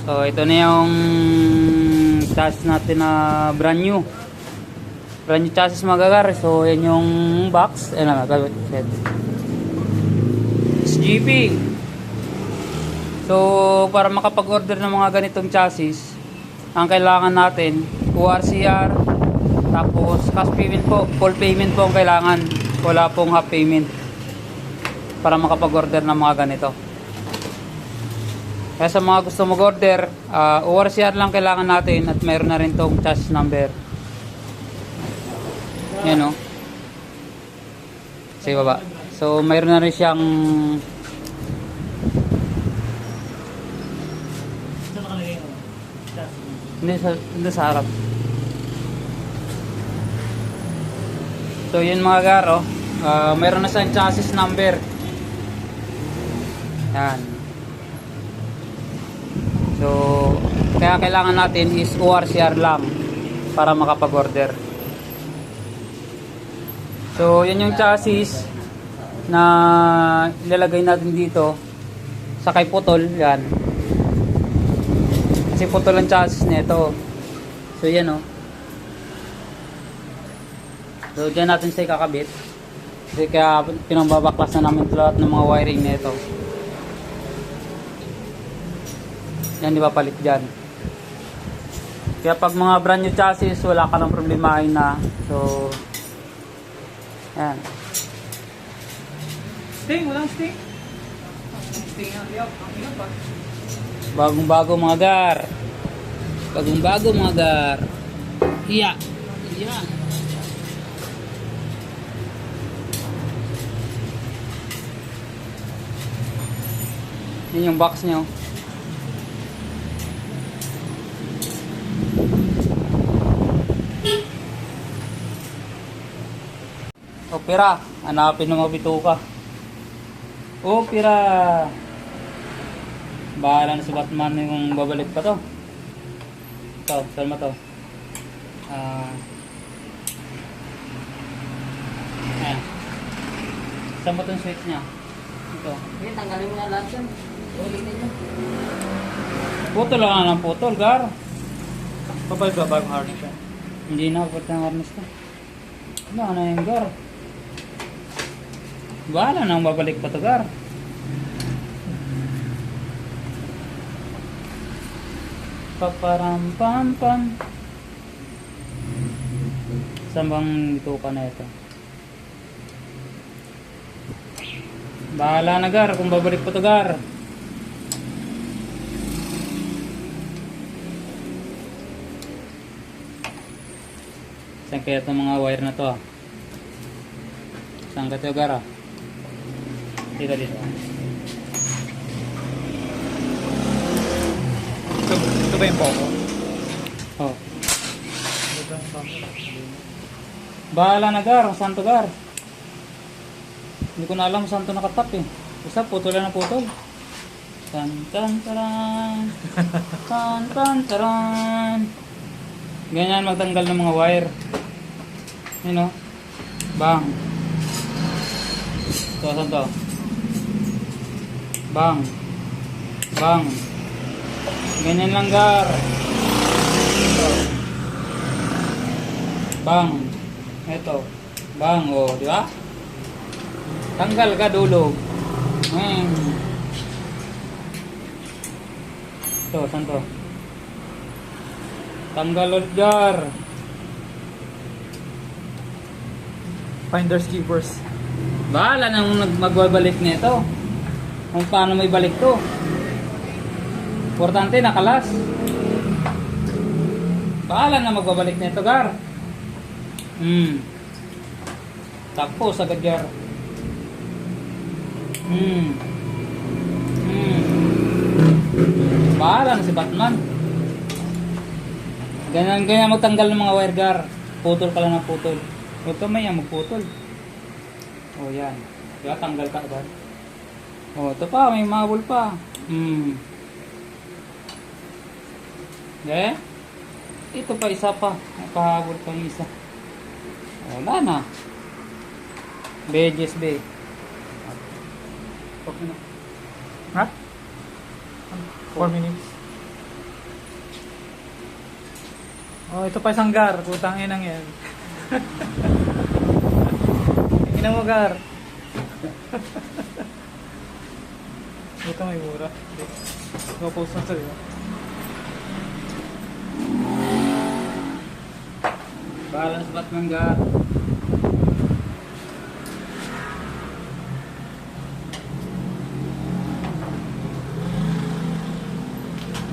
So ito na yung chassis natin na brand new chassis mga gar. So yan yung box. Ayan na, SGP. So para makapag-order ng mga ganitong chassis, ang kailangan natin ORCR, tapos cash payment po, full payment po ang kailangan, wala pong half payment para makapag-order ng mga ganito. Kaya sa mga gusto mag-order, ORCR lang kailangan natin at mayroon na rin tong chassis number. Yan o. Sa baba. So mayroon na rin siyang hindi sa harap. So yun mga garo, mayroon na siyang chassis number. Yan. So kaya kailangan natin is ORCR lang para makapag-order. So yun yung chassis na ilalagay natin dito sa kay putol. Yan. Kasi putol ang chassis nito. So yan o. So dyan natin siya kakabit. Kasi kaya pinambabaklas na namin lahat ng mga wiring nito. Yan, di ba palit dyan. Kaya pag mga brand new chassis, wala ka ng problemahin na. So yan. Sting, walang sting. Sting ang iyap, ang iyap pa. Bagong bago mga gar. Bagong bago mga gar. Iya. Iya. Yan yung box nyo. Opera, hanapin ng mga bituka. Opera. Bahala na si Batman yung babalik pa to. Ito, saan mo to? Ayan. Saan mo itong switch niya? Ito. Okay, tanggalin mo na lahat yan. Ulitin nyo. Putol lang ng putol, gar. Papalit ba bagong harness siya? Hindi na, papalit ng harness to. Ano na yung gar? Bahala nang babalik pa to, gar. Paparampam-pam. Saan bang bituka na ito? Bahala na, gar, kung babalik pa to, gar. Saan kaya itong mga wire na to? Saan ka ito, gar? Dito. Ito ba yung poco? Oh. Bahala na, gar. Saan to, gar? Hindi ko na alam saan to nakatap eh. Basta putol na putol. Tan tan taran. Tan tan taran. Ganyan magtanggal ng mga wire. Yun o. Bang. Ito, saan to? Bang. Bang. Ganyan lang, gar. Ito. Bang. Ito. Bang. O, di ba? Tanggal ka dulo. Ito, saan to? Tanggal ulit, gar. Finders keepers. Bahala nang magbabalik nito. Kung paano may balik to. Importante nakalas. Bahala na magbabalik nito, gar. Tapos agad, gar. Bahala na si Batman. Ganyan magtanggal ng mga wire, gar. Putol ka lang ng putol. Huwag ka maya magputol. O yan. Diba tanggal ka agad. O ito pa, may mabul pa. Okay? Ito pa, isa pa. Nakahabol pa yung isa. Wala na. Bejes be. Okay na. Ha? 4 minutes. Oh, ito pa isang gar. Putang inang yan. Ina mo gar. Ito may mura. Go-post na sa'yo. Balance Batman gar.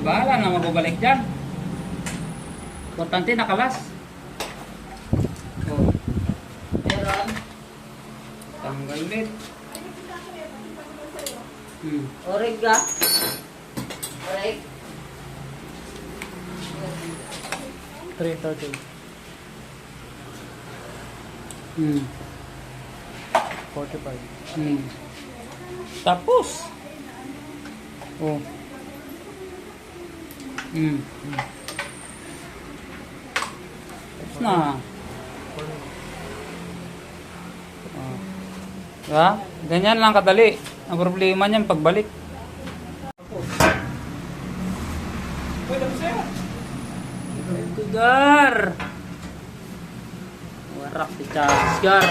Bahala na mababalik dyan. Importante nakalas. Oh. Meron. Tanggal ulit. Orig ka? Orig? 330. 45. Tapos. Oh. Tapos na. Oh. Diba? Ganyan lang kadali. Ang problema niyan pagbalik. Gar. Warak si Charles Gar.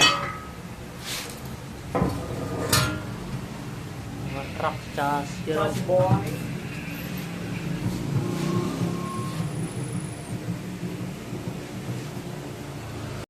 Warak Charles Gar.